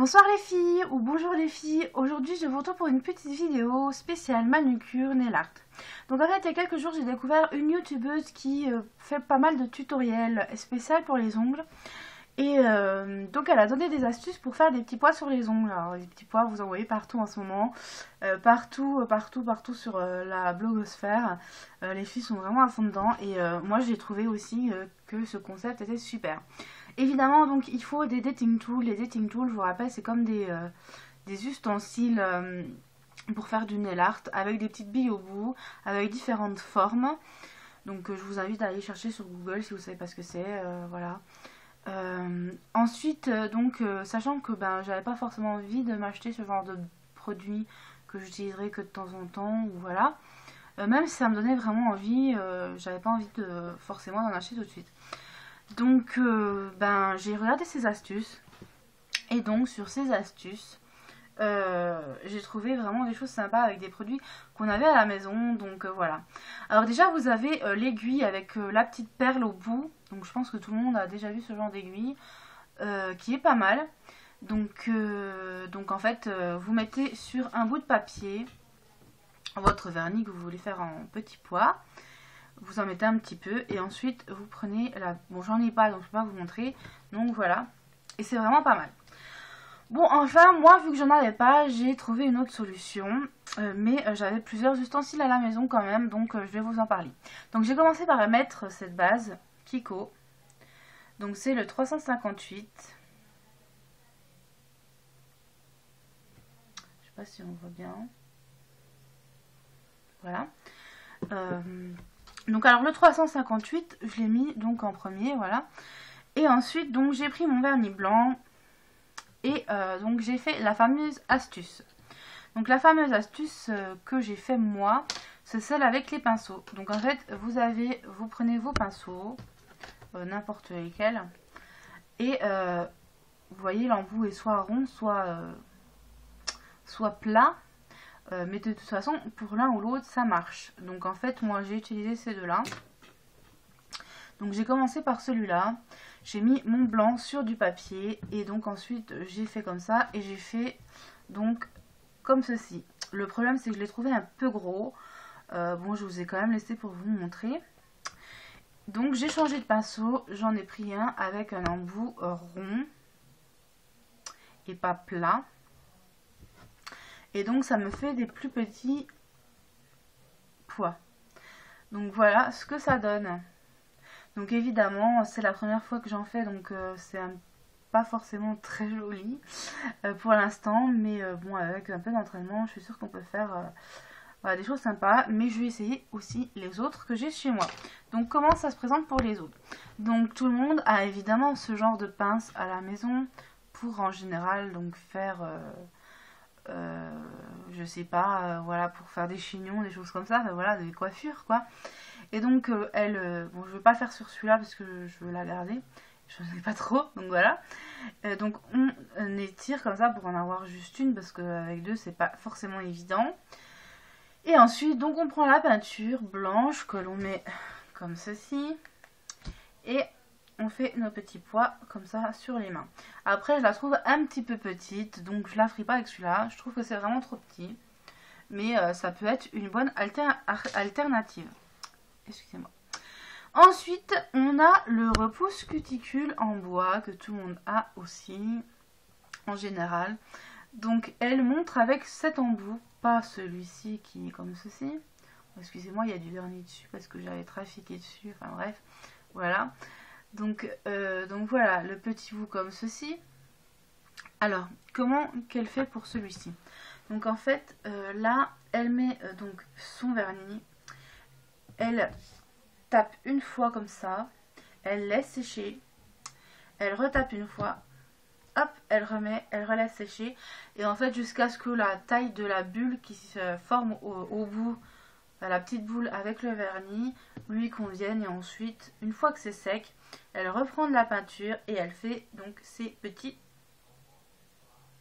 Bonsoir les filles ou bonjour les filles, aujourd'hui je vous retrouve pour une petite vidéo spéciale manucure nail art. Donc en fait il y a quelques jours j'ai découvert une youtubeuse qui fait pas mal de tutoriels spéciaux pour les ongles. Et donc elle a donné des astuces pour faire des petits pois sur les ongles. Alors les petits pois vous en voyez partout en ce moment, partout sur la blogosphère. Les filles sont vraiment à fond dedans et moi j'ai trouvé aussi que ce concept était super. Évidemment donc il faut des dating tools. Les dating tools je vous rappelle c'est comme des ustensiles pour faire du nail art avec des petites billes au bout, avec différentes formes. Donc je vous invite à aller chercher sur Google si vous savez pas ce que c'est, voilà. Ensuite, sachant que j'avais pas forcément envie de m'acheter ce genre de produit que j'utiliserais que de temps en temps, ou voilà. Même si ça me donnait vraiment envie, j'avais pas envie de forcément d'en acheter tout de suite. Donc, j'ai regardé ces astuces, et donc sur ces astuces, j'ai trouvé vraiment des choses sympas avec des produits qu'on avait à la maison, donc voilà. Alors déjà vous avez l'aiguille avec la petite perle au bout, donc je pense que tout le monde a déjà vu ce genre d'aiguille, qui est pas mal. Donc en fait vous mettez sur un bout de papier votre vernis que vous voulez faire en petits pois, vous en mettez un petit peu et ensuite vous prenez la... Bon j'en ai pas donc je peux pas vous montrer, donc voilà, et c'est vraiment pas mal. Bon, enfin, moi, vu que j'en avais pas, j'ai trouvé une autre solution. Mais j'avais plusieurs ustensiles à la maison quand même, donc je vais vous en parler. Donc j'ai commencé par mettre cette base Kiko. Donc c'est le 358. Je sais pas si on voit bien. Voilà. Donc alors le 358, je l'ai mis donc en premier, voilà. Et ensuite, donc j'ai pris mon vernis blanc. Et donc j'ai fait la fameuse astuce. Donc la fameuse astuce que j'ai fait moi, c'est celle avec les pinceaux. Donc en fait vous prenez vos pinceaux, n'importe lesquels, et vous voyez l'embout est soit rond, soit plat. Mais de toute façon pour l'un ou l'autre ça marche. Donc en fait moi j'ai utilisé ces deux là. Donc j'ai commencé par celui-là, j'ai mis mon blanc sur du papier et donc ensuite j'ai fait comme ça et j'ai fait donc comme ceci. Le problème c'est que je l'ai trouvé un peu gros, bon je vous ai quand même laissé pour vous montrer. Donc j'ai changé de pinceau, j'en ai pris un avec un embout rond et pas plat. Et donc ça me fait des plus petits pois. Donc voilà ce que ça donne. Donc évidemment, c'est la première fois que j'en fais, donc c'est pas forcément très joli pour l'instant. Mais bon, avec un peu d'entraînement, je suis sûre qu'on peut faire voilà, des choses sympas. Mais je vais essayer aussi les autres que j'ai chez moi. Donc comment ça se présente pour les autres? Donc tout le monde a évidemment ce genre de pince à la maison pour en général donc faire... je sais pas, voilà, pour faire des chignons, des choses comme ça, enfin, voilà, des coiffures quoi. Et donc bon je vais pas le faire sur celui-là parce que je veux la garder, je n'en ai pas trop, donc voilà. Donc on étire comme ça pour en avoir juste une parce qu'avec deux c'est pas forcément évident. Et ensuite donc on prend la peinture blanche que l'on met comme ceci et on fait nos petits pois comme ça sur les mains. Après je la trouve un petit peu petite, donc je la ferai pas avec celui-là, je trouve que c'est vraiment trop petit. Mais ça peut être une bonne alternative. Excusez-moi. Ensuite, on a le repousse cuticule en bois que tout le monde a aussi en général. Donc elle montre avec cet embout, pas celui-ci qui est comme ceci. Excusez-moi, il y a du vernis dessus parce que j'avais trafiqué dessus. Enfin bref, voilà. Donc voilà, le petit bout comme ceci. Alors, comment qu'elle fait pour celui-ci? Donc en fait, là, elle met donc son vernis. Elle tape une fois comme ça, elle laisse sécher, elle retape une fois, hop, elle remet, elle relaisse sécher, et en fait jusqu'à ce que la taille de la bulle qui se forme au bout, la petite boule avec le vernis, lui convienne, et ensuite, une fois que c'est sec, elle reprend de la peinture et elle fait donc ses petits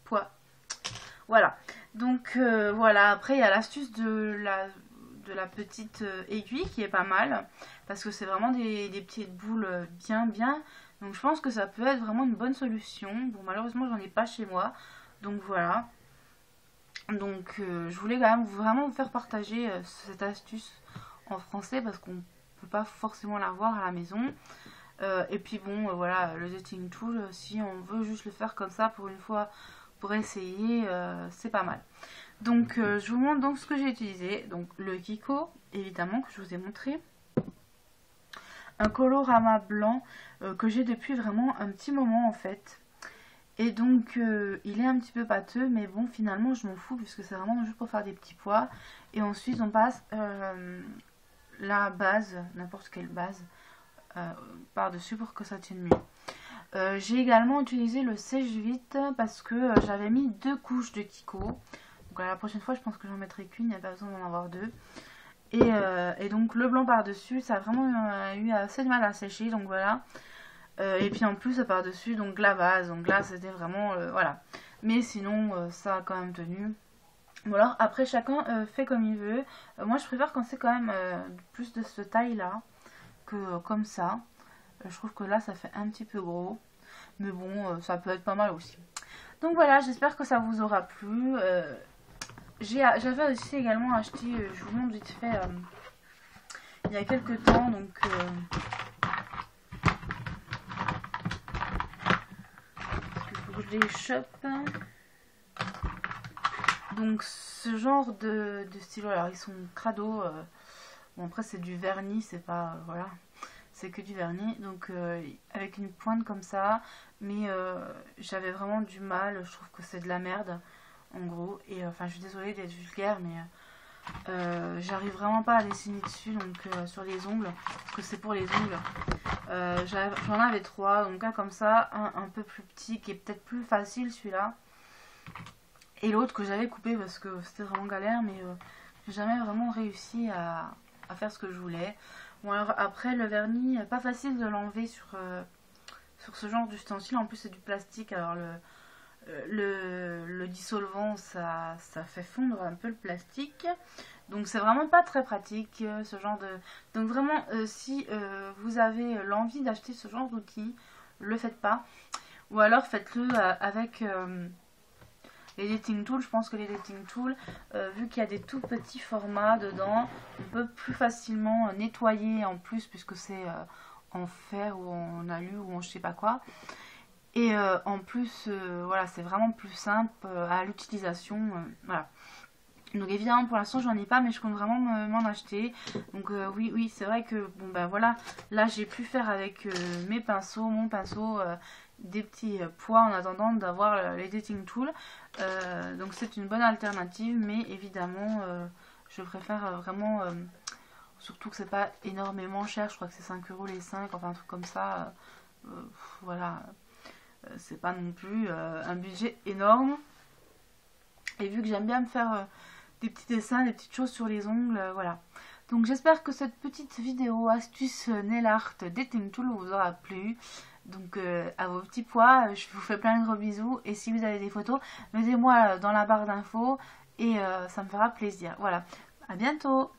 pois. Voilà, donc voilà, après il y a l'astuce de la petite aiguille qui est pas mal parce que c'est vraiment des petites boules bien Donc je pense que ça peut être vraiment une bonne solution. Bon, malheureusement j'en ai pas chez moi, donc voilà. Donc je voulais quand même vraiment vous faire partager cette astuce en français parce qu'on peut pas forcément la voir à la maison. Et puis bon, voilà, le dating tool, si on veut juste le faire comme ça pour une fois, pour essayer, c'est pas mal. Donc je vous montre donc ce que j'ai utilisé. Donc le Kiko, évidemment, que je vous ai montré. Un colorama blanc que j'ai depuis vraiment un petit moment en fait. Et donc il est un petit peu pâteux, mais bon, finalement je m'en fous puisque c'est vraiment juste pour faire des petits pois. Et ensuite on passe la base, n'importe quelle base, par-dessus pour que ça tienne mieux. J'ai également utilisé le sèche-vite parce que j'avais mis 2 couches de Kiko. Donc la prochaine fois je pense que j'en mettrai qu'une, il n'y a pas besoin d'en avoir 2. Et donc le blanc par-dessus, ça a vraiment eu assez de mal à sécher, donc voilà. Et puis en plus par-dessus, donc la base, donc là c'était vraiment, voilà. Mais sinon ça a quand même tenu. Bon alors après chacun fait comme il veut. Moi je préfère quand c'est quand même plus de cette taille là que comme ça. Je trouve que là ça fait un petit peu gros. Mais bon ça peut être pas mal aussi. Donc voilà, j'espère que ça vous aura plu. J'avais aussi également acheté, je vous montre vite fait, il y a quelques temps, donc il faut que je les chope. Donc ce genre de stylo, alors ils sont crado, bon après c'est du vernis, c'est pas, voilà, c'est que du vernis, donc avec une pointe comme ça, mais j'avais vraiment du mal, je trouve que c'est de la merde. En gros, et enfin je suis désolée d'être vulgaire, mais j'arrive vraiment pas à dessiner dessus, donc sur les ongles, parce que c'est pour les ongles. J'en avais 3, donc un comme ça, un peu plus petit qui est peut-être plus facile celui-là, et l'autre que j'avais coupé parce que c'était vraiment galère, mais j'ai jamais vraiment réussi à faire ce que je voulais. Bon alors après le vernis, pas facile de l'enlever sur ce genre d'ustensile, en plus c'est du plastique, alors le dissolvant ça fait fondre un peu le plastique, donc c'est vraiment pas très pratique ce genre de... Donc vraiment si vous avez l'envie d'acheter ce genre d'outil, le faites pas, ou alors faites-le avec les dating tools. Je pense que les dating tools, vu qu'il y a des tout petits formats dedans, on peut plus facilement nettoyer en plus puisque c'est en fer ou en alu ou en je sais pas quoi. Et en plus, voilà, c'est vraiment plus simple à l'utilisation. Voilà. Donc évidemment pour l'instant j'en ai pas, mais je compte vraiment m'en acheter. Donc oui c'est vrai que bon ben voilà, là j'ai pu faire avec mes pinceaux, mon pinceau, des petits pois en attendant d'avoir les dating tools. Donc c'est une bonne alternative, mais évidemment je préfère vraiment, surtout que c'est pas énormément cher, je crois que c'est 5 € les 5, enfin un truc comme ça. Voilà. C'est pas non plus un budget énorme. Et vu que j'aime bien me faire des petits dessins, des petites choses sur les ongles, voilà. Donc j'espère que cette petite vidéo astuce nail art dating tool vous aura plu. Donc à vos petits pois, je vous fais plein de gros bisous. Et si vous avez des photos, mettez-moi dans la barre d'infos et ça me fera plaisir. Voilà, à bientôt.